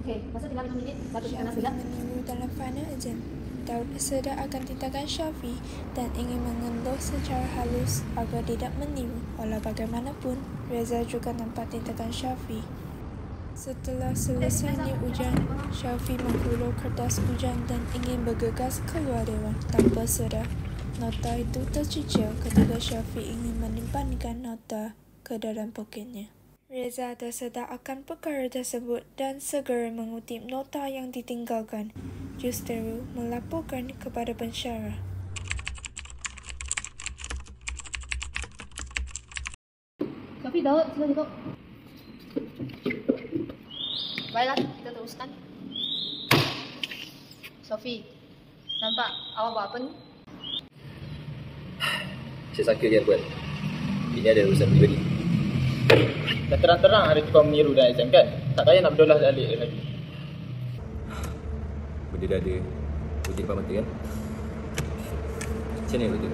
Okey, masa tinggal 5 minit. Datuk kena sekejap. Menunggu dalam fana ajan. Daud bersedar akan tindakan Syafi dan ingin mengeluh secara halus agar tidak meniru. Walau bagaimanapun, Reza juga nampak tindakan Syafi. Setelah selesainya ujian, Syafi menghulur kertas ujian dan ingin bergegas keluar dewan tanpa sedar. Nota itu tercicir ketika Syafi ingin menyimpankan nota ke dalam poketnya. Reza tersedar akan perkara tersebut dan segera mengutip nota yang ditinggalkan. Justeru melaporkan kepada pensyarah. Sofi, Daud, sila duduk. Baiklah, kita teruskan. Sofi, nampak awak buat apa ni? Saya sangka je buat. Ini ada urusan pribadi. Dah terang-terang ada tukang meniru dalam exam kan? Tak payah nak berdolah alik lagi. Benda dah ada putih depan mata kan? Macam mana betul?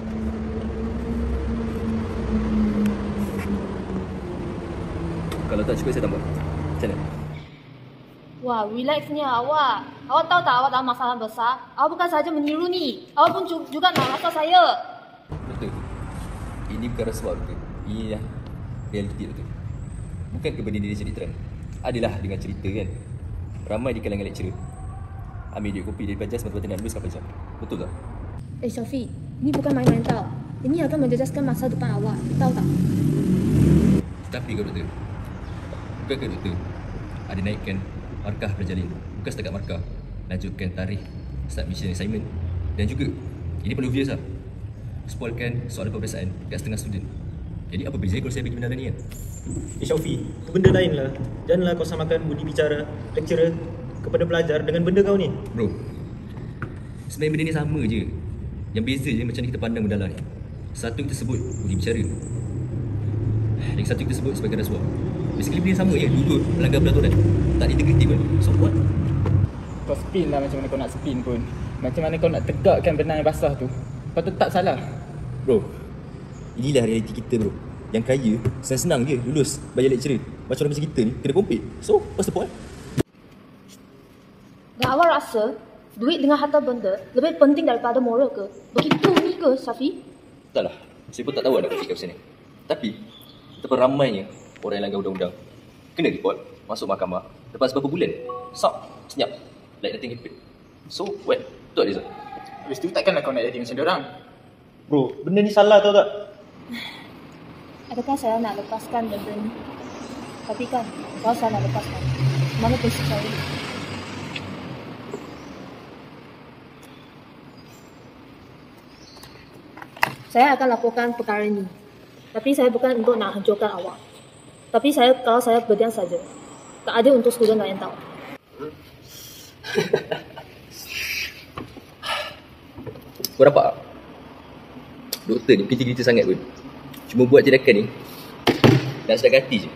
Kalau tak cukup saya tambah. Macam mana? Wah, relaxnya awak. Awak tahu tak awak dalam masalah besar? Awak bukan saja meniru ni. Awak pun juga nak rasa saya. Betul. Ini bukan rasuah betul. Ini dah realiti betul. Bukan ke benda ni dia jadi trend. Adalah dengan cerita kan. Ramai di kalangan lecturer ambil duit kopi daripada semata-mata nak lulus kapal jam. Betul tak? Sofi, ini bukan main-main tau. Ini akan menjejaskan masa depan awak. Tahu tak? Tapi kau doktor, bukankah doktor ada naikkan markah berjalin? Bukan setakat markah, lanjutkan tarikh submission assignment. Dan juga, ini perlu obvious lah, spoilkan soalan peperiksaan kat setengah student. Jadi apa beza kalau saya bagi benda ni kan? Syaufi, itu benda lain lah. Janganlah kau samakan budi bicara lecturer kepada pelajar dengan benda kau ni. Bro, sebenarnya benda ni sama je. Yang beza je macam kita pandang benda lain. Satu kita sebut budi bicara, yang satu kita sebut sebagai rasuah. Basically benda sama je, dua melanggar peraturan. Tak ada integriti pun. So what? Kau spin lah macam mana kau nak spin pun. Macam mana kau nak tegakkan benang yang basah tu. Kau tetap salah. Bro, inilah realiti kita bro. Yang kaya, senang-senang je lulus bayar lecturer. Macam orang macam kita ni, kena compete. So, what's the point? Dan awak rasa duit dengan harta benda lebih penting daripada moral ke? Begitu ni ke, Syafi? Tak lah, saya pun tak tahu nak fikir macam ni. Tapi, betapa ramainya orang yang langgar undang-undang kena report, masuk mahkamah lepas beberapa bulan. Sok, senyap, like nothing happened. So, what? Betul Rizal? Habis tu takkanlah kau nak jadi macam diorang. Bro, benda ni salah tau tak? Adakah saya nak lepaskan benda ni? Tapi kan, kalau saya nak lepaskan, mana prinsip saya? Saya akan laporkan perkara ini. Tapi saya bukan untuk nak hancurkan awak. Tapi kalau saya berdiam saja, tak ada untuk student lain tahu. Kau dapat tak? Doktor ni kerja-kerja sangat pun. Cuma buat tindakan ni dan sedar hati je.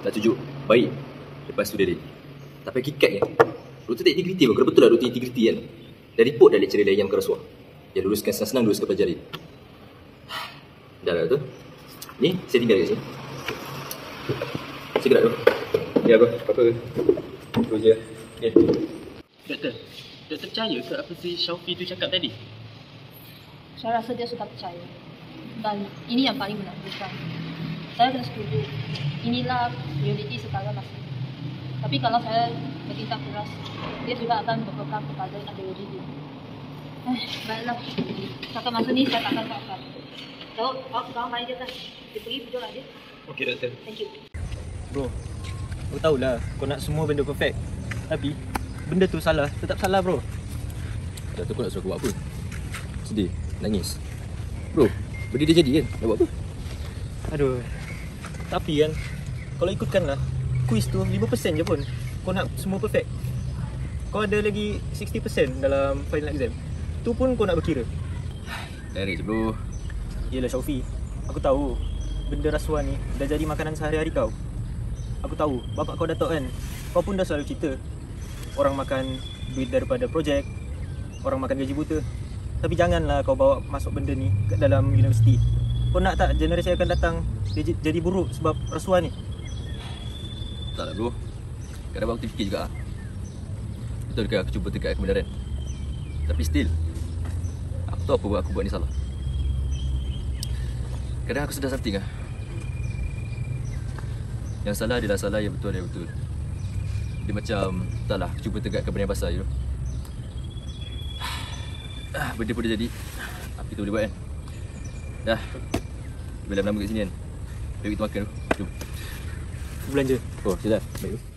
Nak tunjuk baik lepas tu dia. Tapi hakikatnya doktor tak integriti pun. Kena betul lah doktor integriti kan. Dan report dah lecturer lain yang bukan rasuah. Yang luluskan senang-senang lulus ke pelajaran. Dah lah tu. Ni saya tinggal kat sini. Saya gerak tu. Ya apa-apa. Tu je. Okay. Doktor percaya ke apa si Syaufi tu cakap tadi? Saya rasa dia sudah percaya. Dan ini yang paling menakutkan. Saya kena setuju. Inilah realiti segala masalah. Tapi kalau saya bertindak keras, dia juga akan berpegang kepada ideologi dia. Baiklah. Setakat masa ni saya takkan buat apa. Daud, awak sekarang balik dia kan? Dia pergi pijak lah dia. Okey doktor. Thank you. Bro, kau tahulah kau nak semua benda perfect. Tapi benda tu salah, tetap salah bro. Doktor kau nak suruh aku buat apa? Sedih? Nangis? Bro, benda dia jadi kan? Nak buat apa? Aduh. Tapi kan, kalau ikutkanlah quiz tu 5% je pun kau nak semua perfect. Kau ada lagi 60% dalam final exam. Tu pun kau nak berkira. Direct je bro. Yelah Syaufi, aku tahu benda rasuah ni dah jadi makanan sehari-hari kau. Aku tahu, bapak kau Datuk kan, kau pun dah selalu cerita orang makan duit daripada projek, orang makan gaji buta. Tapi janganlah kau bawa masuk benda ni ke dalam universiti. Kau nak tak generasi akan datang jadi buruk sebab rasuah ni? Tak lah bro, kadang-kadang aku fikir juga lah. Betul ke aku cuba tegak kebenaran? Tapi still, aku tahu apa aku buat ni salah. Kadang aku sedar something lah. Yang salah adalah salah, yang betul adalah betul. Dia macam, entahlah, aku cuba tegakkan benda yang pasal, you know. Benda pun dah jadi. Apa kita boleh buat kan? Dah. Bila lama kat sini kan. Baik kita makan tu. Jom. Belanja. Oh, sudah. Baik tu.